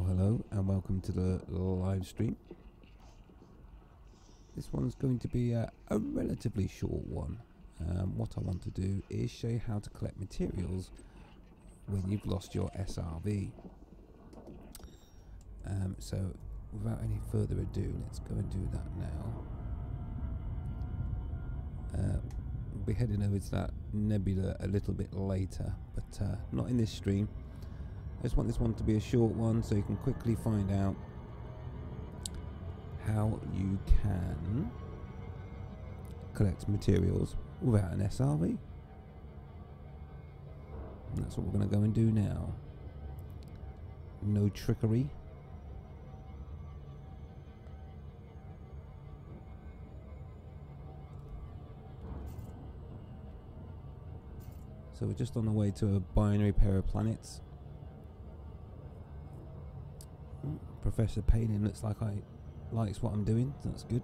Hello and welcome to the live stream. This one's going to be a relatively short one. What I want to do is show you how to collect materials when you've lost your SRV. So without any further ado, let's go and do that now. We'll be heading over to that nebula a little bit later, but not in this stream. I just want this one to be a short one so you can quickly find out how you can collect materials without an SRV. And that's what we're going to go and do now. No trickery. So we're just on the way to a binary pair of planets. Professor Palin looks like likes what I'm doing, so that's good.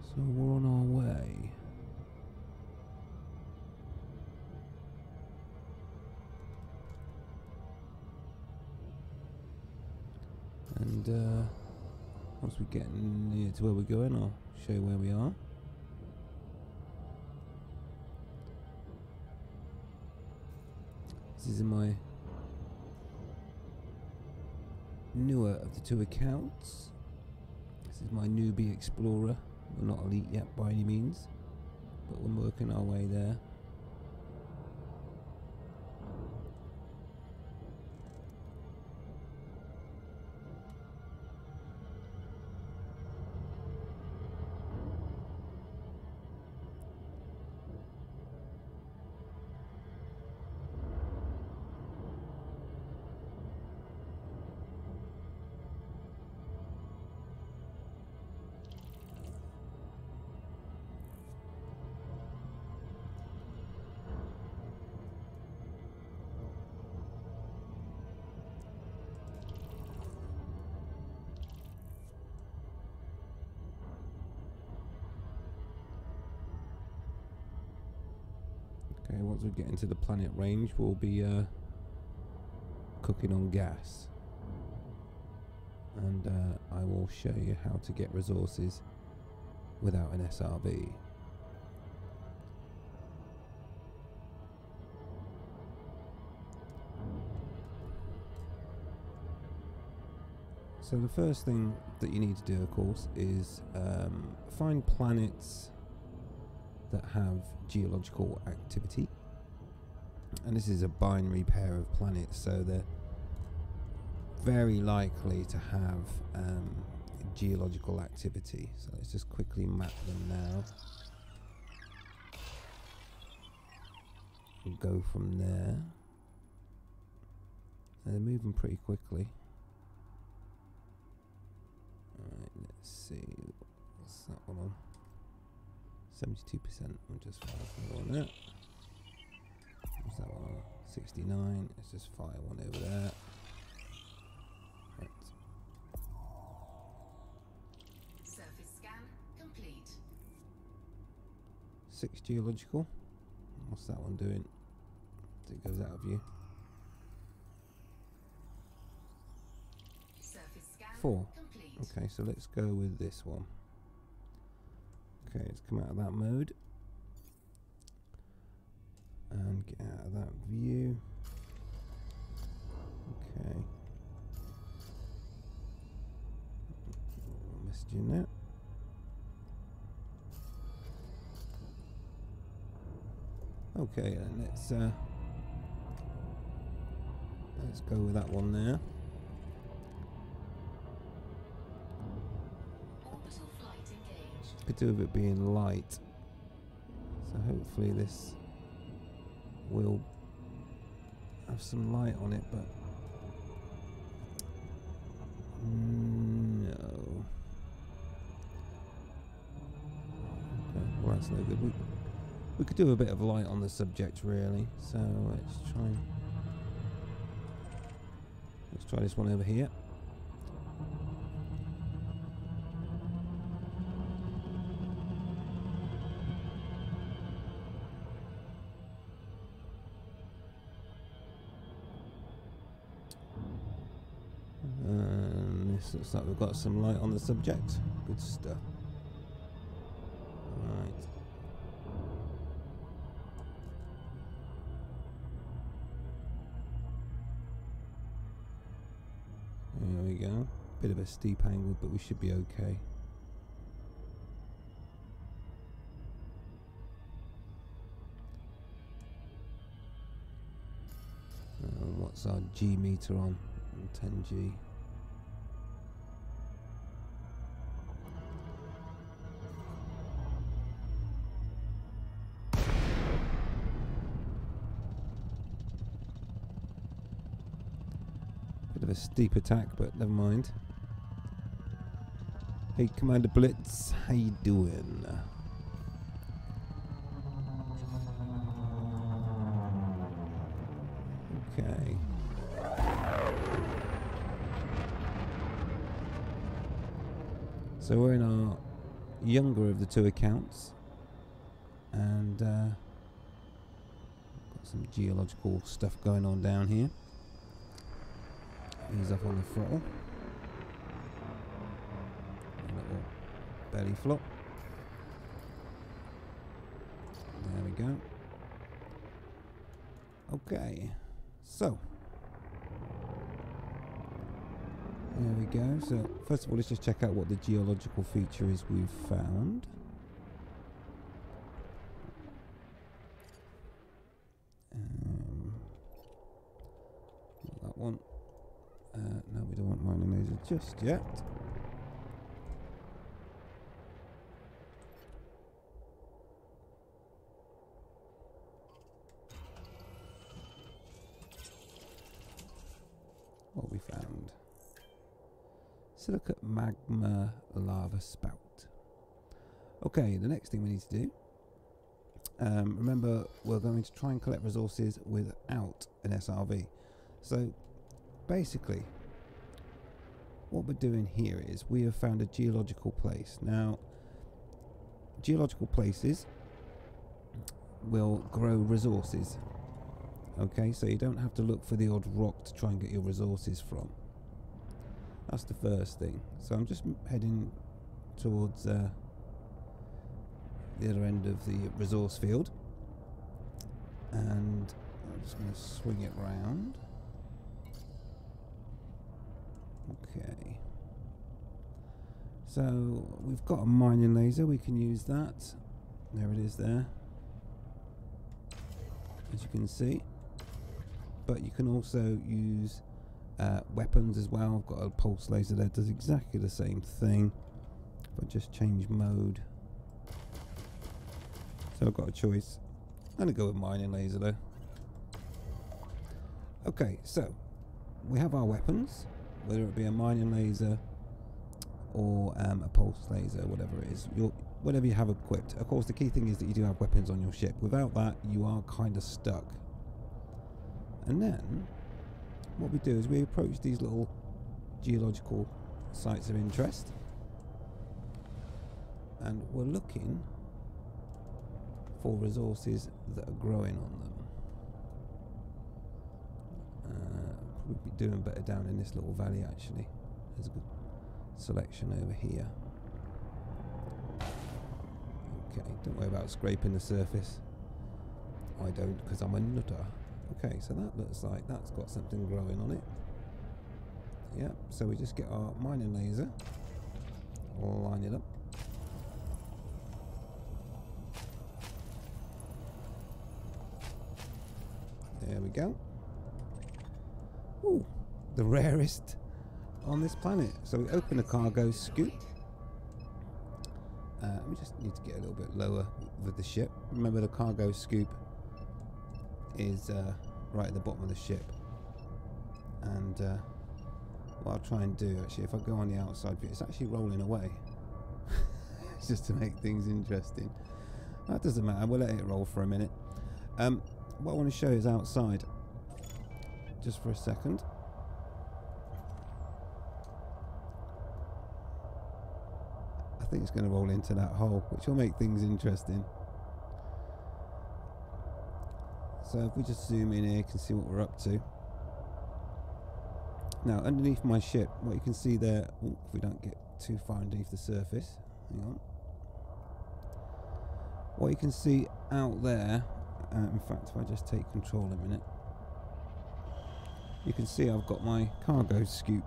So we're on our way. And once we get near to where we're going, I'll show you where we are. This is in my newer of the two accounts. This is my newbie explorer. We're not elite yet by any means, but we're working our way there. Okay, once we get into the planet range, we'll be cooking on gas. And I will show you how to get resources without an SRV. So the first thing that you need to do, of course, is find planets that have geological activity, and this is a binary pair of planets, so they're very likely to have geological activity. So let's just quickly map them now and go from there. And they're moving pretty quickly. Alright, let's see, what's that one on? 72%, we'll just fire one on that. What's that one on? 69, let's just fire one over there. Right. Surface scan complete. 6 geological. What's that one doing? It goes out of view. Surface scan 4. complete. Okay, so let's go with this one. Okay, let's come out of that mode and get out of that view. Okay. Messaging that. Okay, and let's go with that one there. Could do with it being light, so hopefully this will have some light on it, but no. Okay, well that's no good. We could do a bit of light on the subject really, so let's try this one over here. Yes, looks like we've got some light on the subject. Good stuff. Right. There we go. Bit of a steep angle, but we should be okay. What's our G meter on? 10G. Bit of a steep attack, but never mind. Hey, Commander Blitz, how you doing? Okay. So we're in our younger of the two accounts, and got some geological stuff going on down here. Ease up on the throttle. A little belly flop. There we go. Okay, so there we go. So first of all, let's just check out what the geological feature is we've found. That one. No, we don't want mining laser just yet. What we found. Silicate magma lava spout. Okay, the next thing we need to do. Remember, we're going to try and collect resources without an SRV. So basically, what we're doing here is we have found a geological place. Now, geological places will grow resources. Okay, so you don't have to look for the odd rock to try and get your resources from. That's the first thing. So I'm just heading towards the other end of the resource field, and I'm just going to swing it round. Okay. So we've got a mining laser, we can use that. There it is there, as you can see. But you can also use weapons as well. I've got a pulse laser there, does exactly the same thing. If I just change mode. So I've got a choice. I'm going to go with mining laser though. Okay, so we have our weapons, whether it be a mining laser or a pulse laser, whatever it is, whatever you have equipped. Of course, the key thing is that you do have weapons on your ship. Without that, you are kind of stuck. And then what we do is we approach these little geological sites of interest, and we're looking for resources that are growing on them. We'd be doing better down in this little valley actually. There's a good selection over here. Okay, don't worry about scraping the surface. I don't, because I'm a nutter. Okay, so that looks like that's got something growing on it. Yep, so we just get our mining laser, we'll line it up. There we go. Ooh, the rarest on this planet. So we open the cargo scoop. We just need to get a little bit lower with the ship. Remember, the cargo scoop is right at the bottom of the ship. And what I'll try and do, actually, if I go on the outside view, it's actually rolling away. Just to make things interesting. That doesn't matter, we'll let it roll for a minute. What I want to show is outside, just for a second. I think it's going to roll into that hole, which will make things interesting. So if we just zoom in here, you can see what we're up to. Now, underneath my ship, what you can see there, if we don't get too far underneath the surface, hang on. What you can see out there, in fact, if I just take control a minute, you can see I've got my cargo scoop,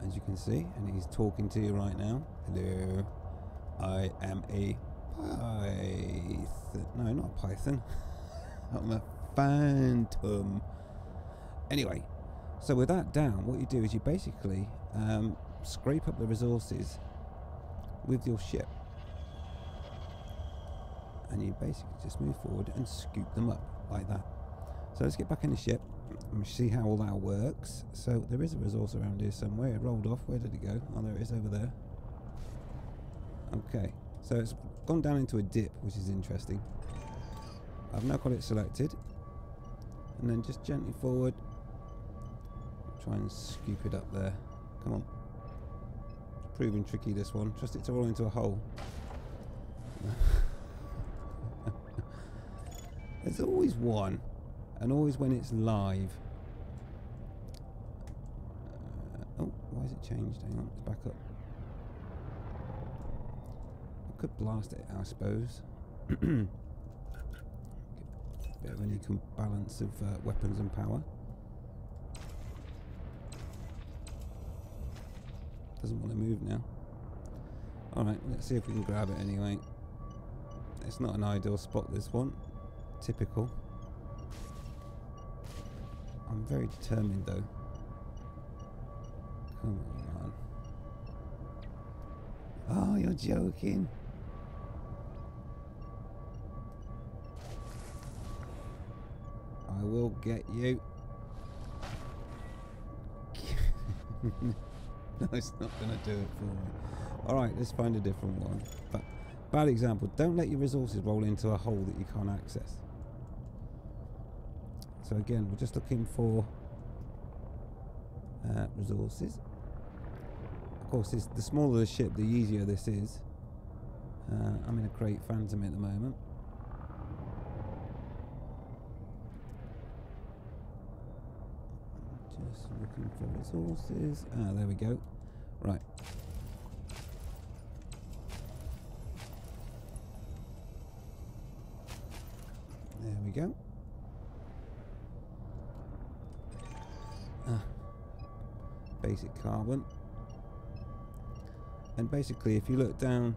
as you can see, and he's talking to you right now. Hello, I am a Python. No, not a Python. I'm a Phantom. Anyway, so with that down, what you do is you basically scrape up the resources with your ship, and you basically just move forward and scoop them up like that. So let's get back in the ship and see how all that works. So there is a resource around here somewhere. It rolled off. Where did it go? Oh, there it is over there. Okay, so it's gone down into a dip, which is interesting. I've now got it selected, and then just gently forward. Try and scoop it up there. Come on. It's proving tricky, this one. Trust it to roll into a hole. There's always one, and always when it's live. Oh, why has it changed? Hang on, it's back up. I could blast it, I suppose. Get a bit of an equal balance of weapons and power. Doesn't want to move now. Alright, let's see if we can grab it anyway. It's not an ideal spot, this one. Typical. I'm very determined though. Come on. Oh, you're joking. I will get you. No, it's not going to do it for me. Alright, let's find a different one. But bad example. Don't let your resources roll into a hole that you can't access. So again, we're just looking for resources. Of course, the smaller the ship, the easier this is. I'm in a great Phantom at the moment. Just looking for resources. Ah, there we go. Right. There we go. Basic carbon. And basically, if you look down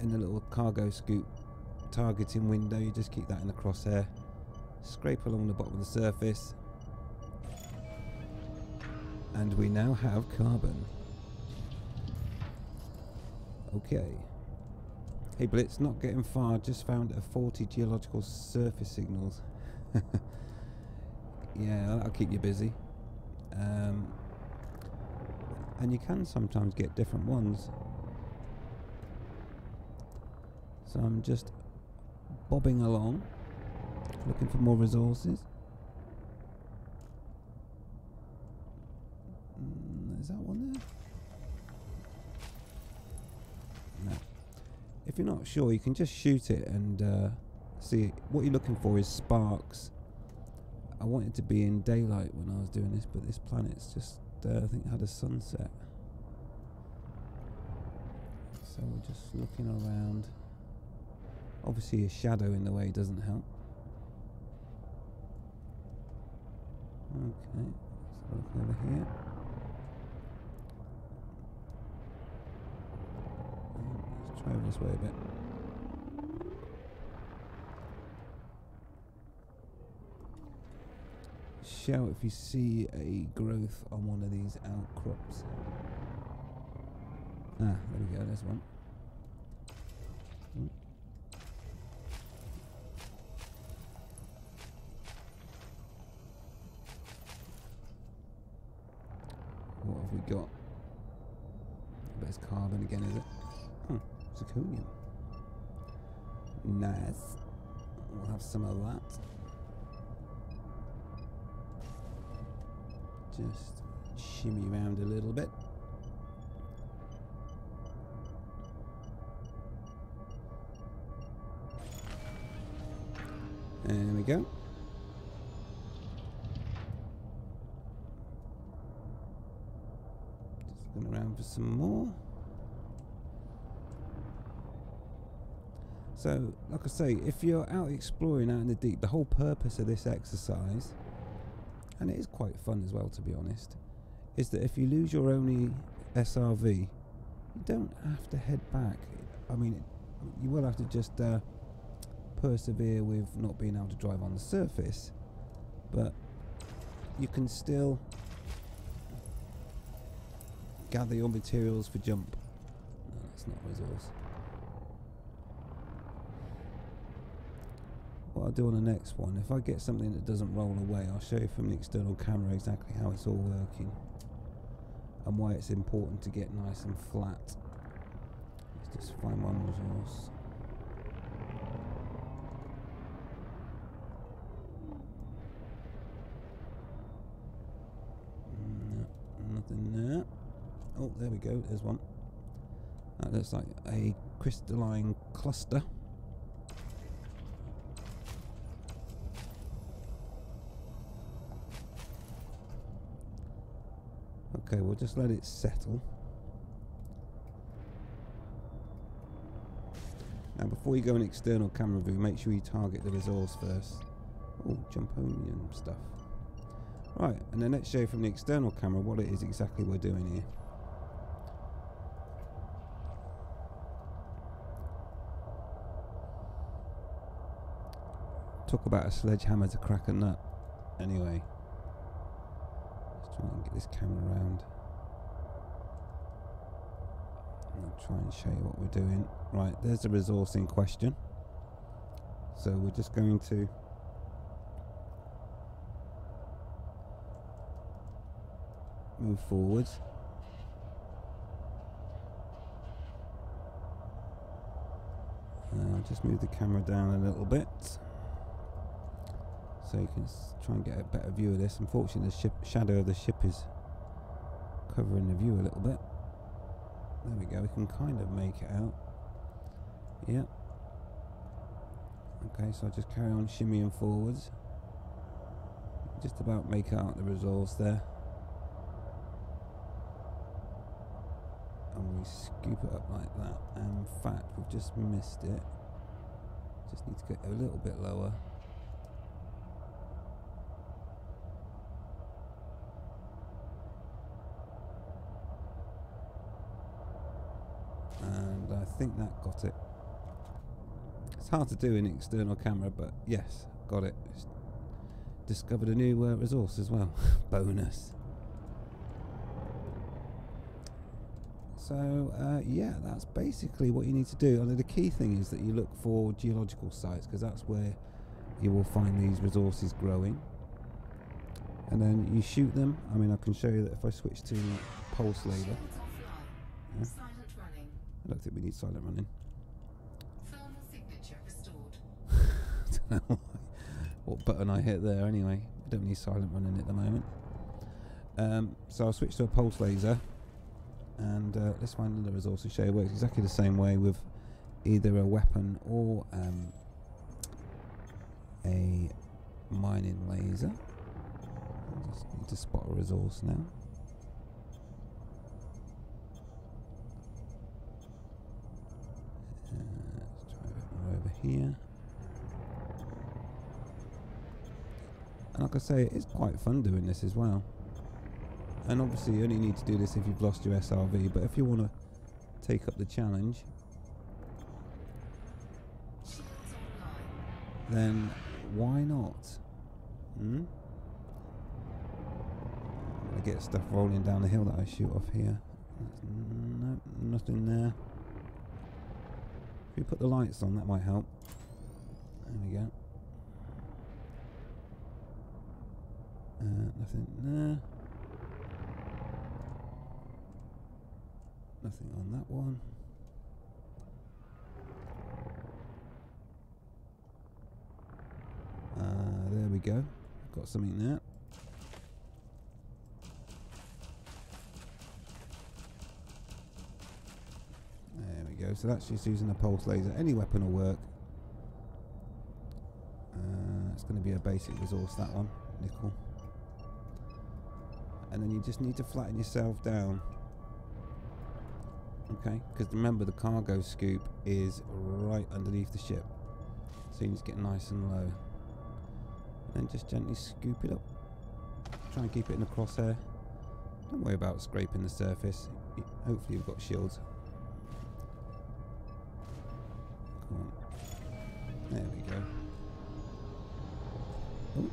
in the little cargo scoop targeting window, you just keep that in the crosshair. Scrape along the bottom of the surface. And we now have carbon. Okay. Hey Blitz, not getting far, just found a 40 geological surface signals. Yeah, that'll keep you busy. And you can sometimes get different ones. So I'm just bobbing along, looking for more resources. Is that one there? No. If you're not sure, you can just shoot it and see. What you're looking for is sparks. I wanted to be in daylight when I was doing this, but this planet's just, I think, had a sunset. So we're just looking around. Obviously a shadow in the way doesn't help. Okay, let's look over here. Let's try over this way a bit. Shout if you see a growth on one of these outcrops. Ah, there we go, there's one. What have we got? I bet it's carbon again, is it? Zirconium. Nice. We'll have some of that. Just shimmy around a little bit. There we go. Looking around for some more. So, like I say, if you're out exploring out in the deep, the whole purpose of this exercise, and it is quite fun as well to be honest, is that if you lose your only SRV, you don't have to head back. I mean, you will have to just persevere with not being able to drive on the surface, but you can still gather your materials for jump. No, that's not a resource. What I'll do on the next one, if I get something that doesn't roll away, I'll show you from the external camera exactly how it's all working and why it's important to get nice and flat. Let's just find one resource. No, nothing there. Oh, there we go, there's one. That looks like a crystalline cluster. Okay, we'll just let it settle. Now before you go in external camera view, make sure you target the resource first. Oh, Jumponium stuff. Right, and then let's show you from the external camera what it is exactly we're doing here. Talk about a sledgehammer to crack a nut. Anyway. Try and get this camera around. I'll try and show you what we're doing. Right, there's the resource in question. So we're just going to move forwards. I'll just move the camera down a little bit, so you can try and get a better view of this. Unfortunately, the shadow of the ship is covering the view a little bit. There we go, we can kind of make it out. Yep. Okay, so I'll just carry on shimmying forwards. Just about make out the resource there. And we scoop it up like that. And in fact, we've just missed it. Just need to get a little bit lower. And I think that got it. It's hard to do in external camera, but yes, got it. Just discovered a new resource as well. Bonus. So yeah, that's basically what you need to do. And the key thing is that you look for geological sites, because that's where you will find these resources growing. And then you shoot them. I mean, I can show you that if I switch to pulse laser. Yeah. Silent running. I don't think we need silent running. Thermal signature restored. I don't know what button I hit there anyway. I don't need silent running at the moment. So I'll switch to a pulse laser. And let's find another resource to show you. It works exactly the same way with either a weapon or a mining laser. I just need to spot a resource now. Let's try a bit more over here. And like I say, it's quite fun doing this as well. And obviously you only need to do this if you've lost your SRV, but if you want to take up the challenge, then why not? I get stuff rolling down the hill that I shoot off here. Nope, nothing there. If you put the lights on, that might help. There we go. Nothing there. Nothing on that one. There we go. Got something there. There we go. So that's just using a pulse laser. Any weapon will work. It's going to be a basic resource, that one. Nickel. And then you just need to flatten yourself down Okay, because remember the cargo scoop is right underneath the ship, so you need to get nice and low, and then just gently scoop it up. Try and keep it in the crosshair. Don't worry about scraping the surface. Hopefully you've got shields. Come on. There we go. Oh.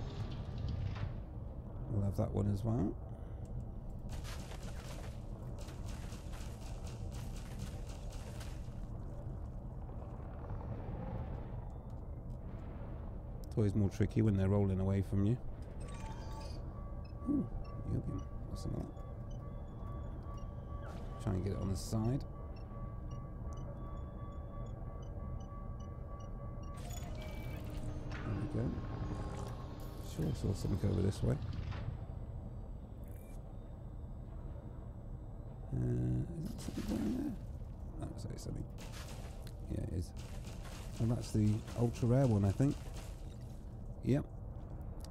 We'll have that one as well. It's always more tricky when they're rolling away from you. Ooh, yogium. What's that? Try and get it on the side. There we go. Sure, I saw something over this way. Is that something down there? That looks like something. Yeah, it is. And that's the ultra rare one, I think. Yep.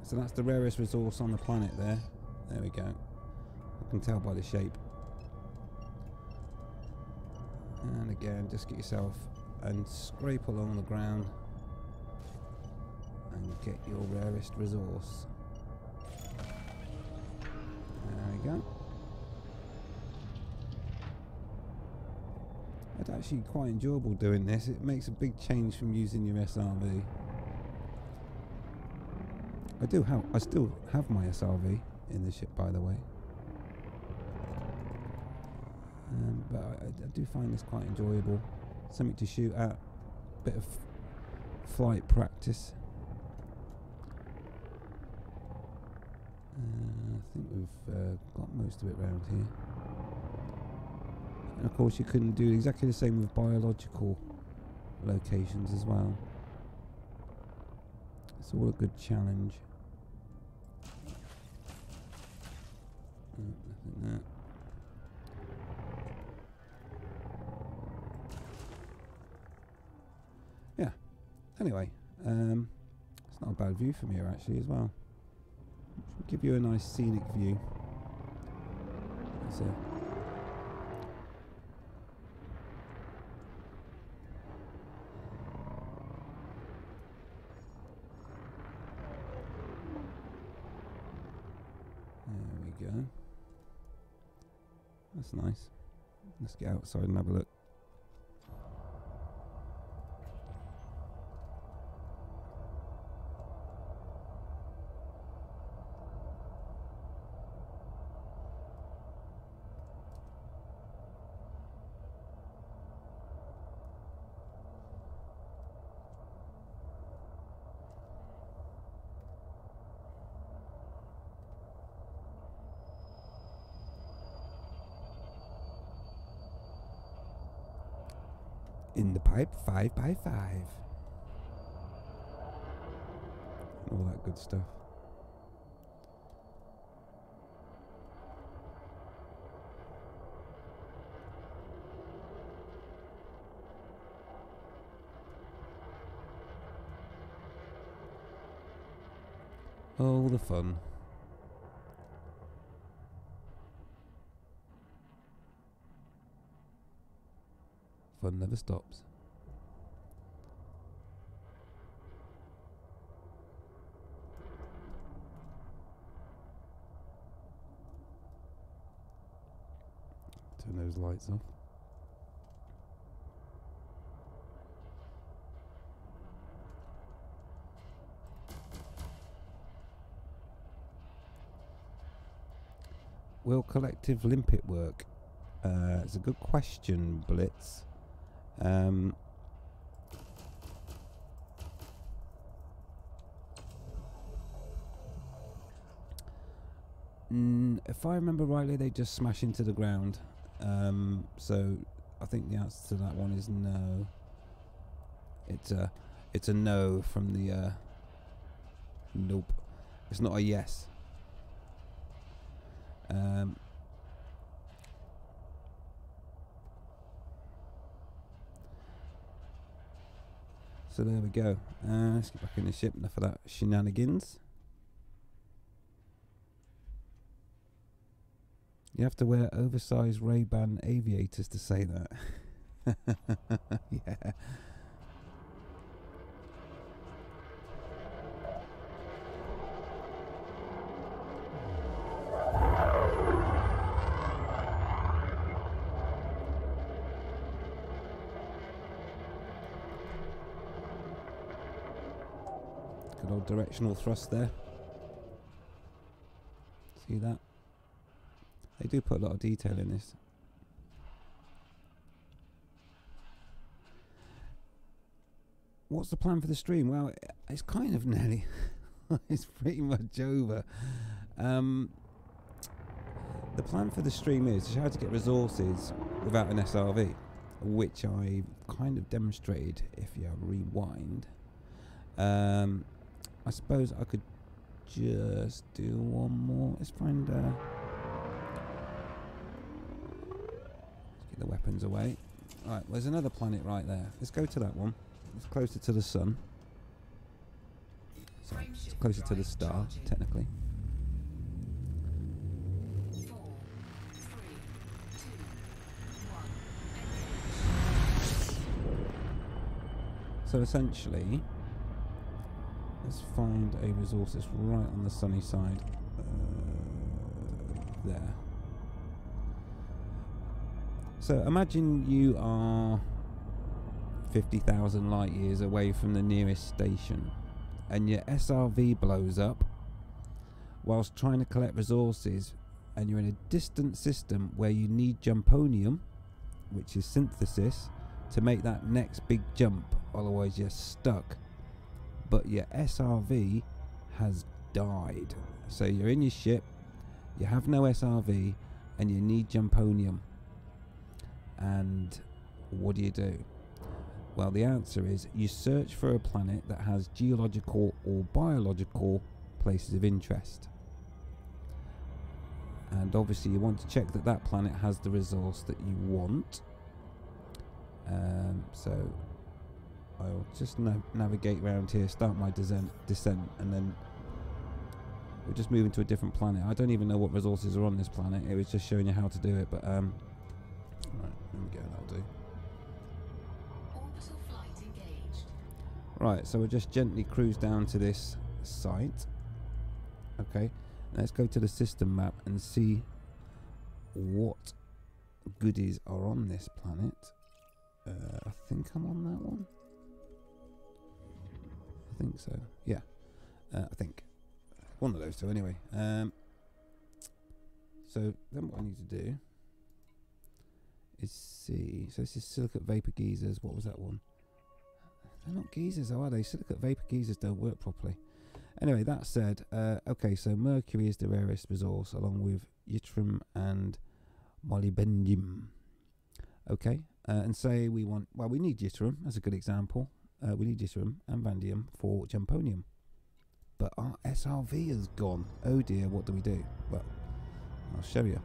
So that's the rarest resource on the planet there. There we go. I can tell by the shape. And again, just get yourself and scrape along the ground and get your rarest resource. There we go. It's actually quite enjoyable doing this. It makes a big change from using your SRV. I still have my SRV in the ship, by the way. But I do find this quite enjoyable. Something to shoot at. Bit of flight practice. I think we've got most of it around here. And of course you can do exactly the same with biological locations as well. It's all a good challenge. Nothing there. Yeah. Anyway, it's not a bad view from here actually as well. Should give you a nice scenic view. So. There we go. That's nice. Let's get outside and have a look. In the pipe, 5x5. All that good stuff. Oh, the fun. Fun never stops. Turn those lights off. Will collective limpet work? It's a good question, Blitz. If I remember rightly, they just smash into the ground. So I think the answer to that one is no. It's a no from the nope. It's not a yes. So there we go. Let's get back in the ship. Enough of that shenanigans. You have to wear oversized Ray-Ban aviators to say that. Yeah. Good old directional thrust there. See that? They do put a lot of detail in this. What's the plan for the stream? Well, it's kind of nearly... it's pretty much over. The plan for the stream is how to get resources without an SRV, which I kind of demonstrated if you rewind. I suppose I could just do one more. Let's find... let's get the weapons away. Alright, there's another planet right there. Let's go to that one. It's closer to the sun. So it's closer to the star, technically. 4, 3, 2, 1. So essentially, let's find a resource that's right on the sunny side. There. So imagine you are 50,000 light years away from the nearest station, and your SRV blows up whilst trying to collect resources, and you're in a distant system where you need jumponium, which is synthesis, to make that next big jump, otherwise you're stuck. But your SRV has died. So you're in your ship, you have no SRV, and you need jumponium. And what do? Well, the answer is you search for a planet that has geological or biological places of interest. And obviously you want to check that that planet has the resource that you want. So I'll just navigate around here, start my descent, and then we'll just move into a different planet. I don't even know what resources are on this planet. It was just showing you how to do it, but right, there we go, that'll do. Orbital flight engaged. Right, so we'll just gently cruise down to this site. Okay, let's go to the system map and see what goodies are on this planet. I think I'm on that one. I think so. Yeah, I think one of those two. Anyway, so then what I need to do is see. So this is silicate vapor geysers. What was that one? They're not geysers, though, are they? Silicate vapor geysers don't work properly. Anyway, that said, okay, so mercury is the rarest resource, along with yttrium and molybdenum. Okay, and say we want, well, we need yttrium as a good example. We need yttrium and vanadium for jumponium. But our SRV is gone. Oh dear, what do we do? Well, I'll show you.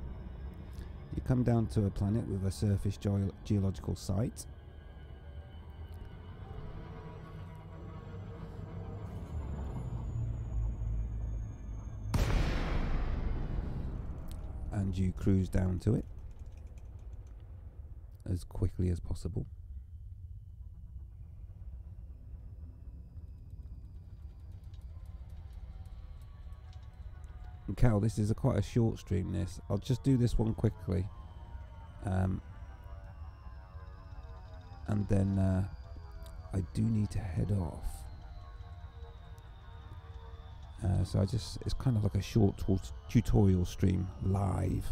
You come down to a planet with a surface geological site. And you cruise down to it as quickly as possible. And Cal, this is quite a short stream, this. I'll just do this one quickly. And then I do need to head off. So it's kind of like a short tutorial stream live.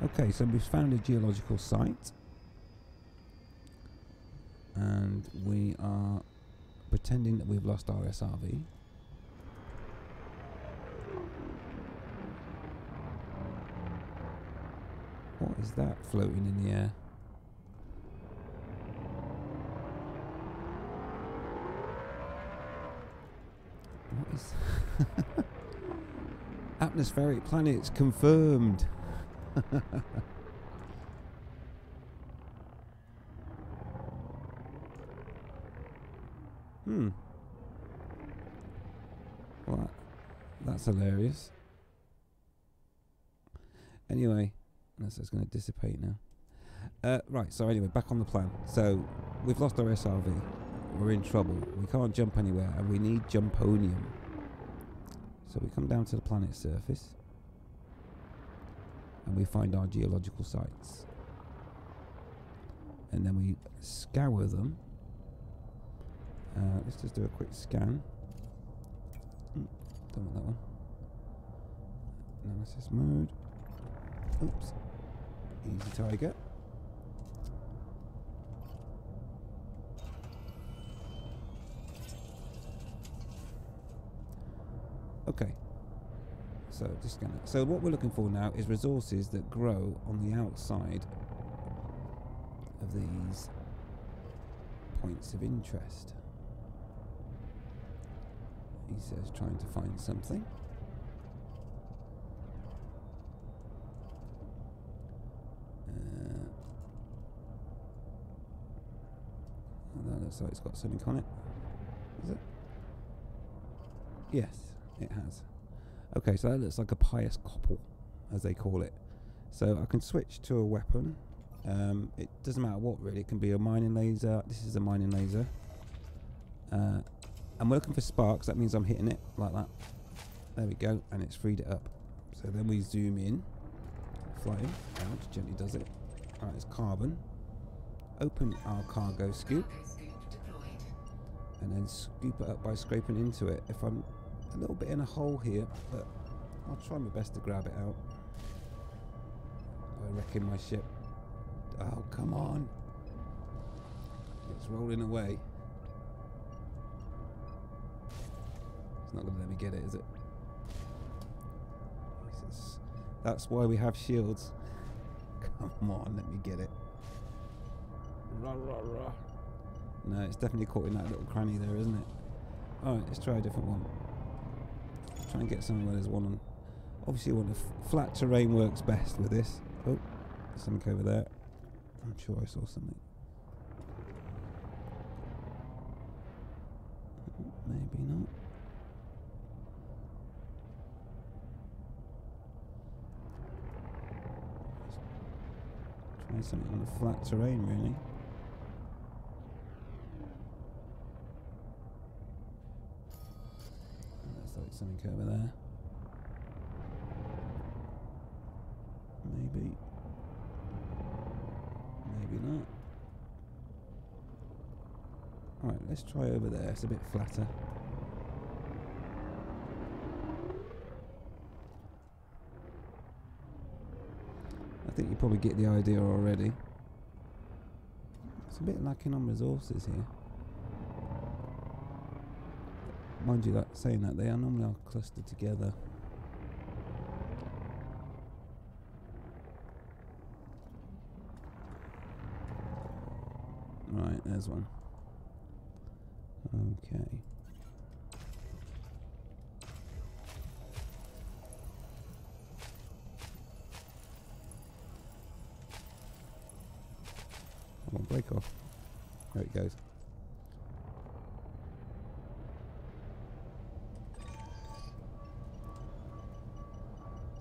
Okay, so we've found a geological site. And we are pretending that we've lost our SRV. What is that floating in the air? What is... Atmospheric planets confirmed. Well, that's hilarious. Anyway, that's just going to dissipate now. Right, so anyway, back on the plan. So, we've lost our SRV. We're in trouble. We can't jump anywhere, and we need jumponium. So we come down to the planet's surface, and we find our geological sites. And then we scour them. Let's just do a quick scan. Don't want that one. Analysis mode. Oops. Easy tiger. Okay. So just scan it. So what we're looking for now is resources that grow on the outside of these points of interest. He says trying to find something. That looks like it's got something on it. Is it? Yes, it has. Okay, so that looks like a pious koppel, as they call it. So I can switch to a weapon. It doesn't matter what really. It can be a mining laser. This is a mining laser. And we're looking for sparks. That means I'm hitting it like that. There we go, and it's freed it up. So then we zoom in, flying. Ouch, gently does it. Alright, it's carbon. Open our cargo scoop, and then scoop it up by scraping into it. If I'm a little bit in a hole here, but I'll try my best to grab it out. By wrecking my ship. Oh, come on. It's rolling away. It's not going to let me get it, is it? Jesus. That's why we have shields. Come on, let me get it. Rah, rah, rah. No, it's definitely caught in that little cranny there, isn't it? Alright, let's try a different one. Try and get somewhere where there's one on. Obviously, flat terrain works best with this. Oh, there's something over there. I'm sure I saw something. Maybe not. Try something on the flat terrain, really. Looks like something over there. Maybe. Maybe not. Alright, let's try over there. It's a bit flatter. I think you probably get the idea already. It's a bit lacking on resources here. Mind you, that saying that, they are normally all clustered together. Right, there's one. Okay. Come on, break off. There it goes.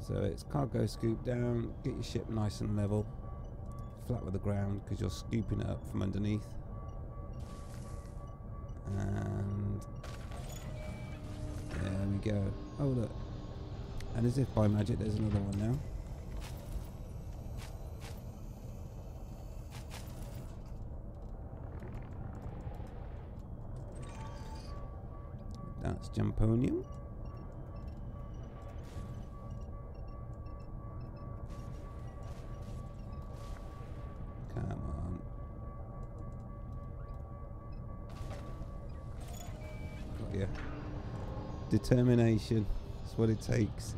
So it's cargo scoop down, get your ship nice and level, flat with the ground, because you're scooping it up from underneath. And there we go. Oh look. And as if by magic there's another one now. That's jumponium. Come on. Got ya. Determination. That's what it takes.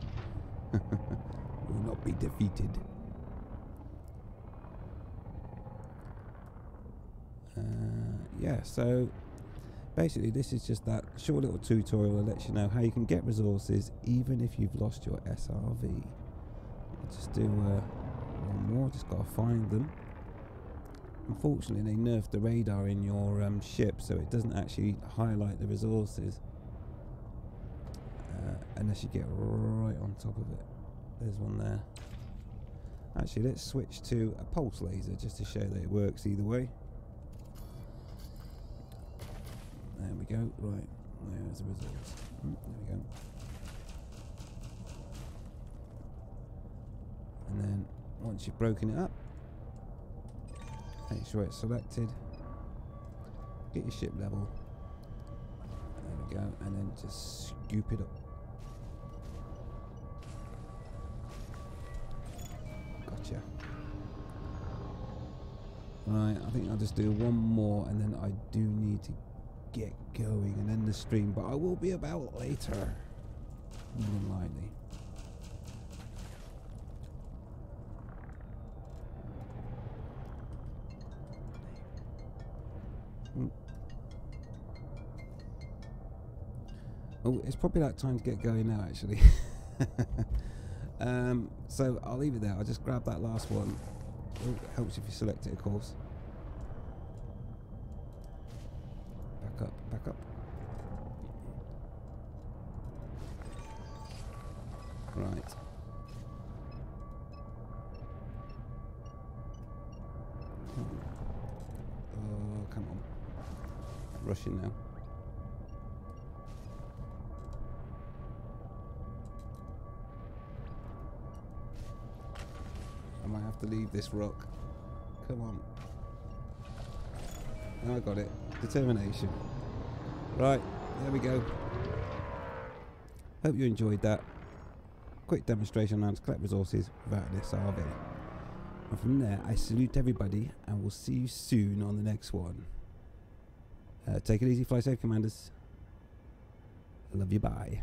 Will not be defeated. Yeah, so basically this is just that short little tutorial that lets you know how you can get resources even if you've lost your SRV. I'll just do one more, just gotta find them. Unfortunately, they nerfed the radar in your ship, so it doesn't actually highlight the resources unless you get right on top of it. There's one there. Actually, let's switch to a pulse laser just to show that it works either way. There we go. Right, there's the resource. There we go. And then once you've broken it up, make sure it's selected. Get your ship level. There we go, and then just scoop it up. Gotcha. Right, I think I'll just do one more, and then I do need to get going and end the stream, but I will be about later, more than likely. Oh, it's probably that time to get going now, actually. So I'll leave it there. I'll just grab that last one. Oh, helps if you select it, of course. Back up, back up. Right. Oh, come on. Rushing now. I might have to leave this rock. Come on. I got it. Determination. Right, there we go. Hope you enjoyed that. Quick demonstration on how to collect resources without an SRV. And from there, I salute everybody, and we'll see you soon on the next one. Take it easy, fly safe, commanders. I love you, bye.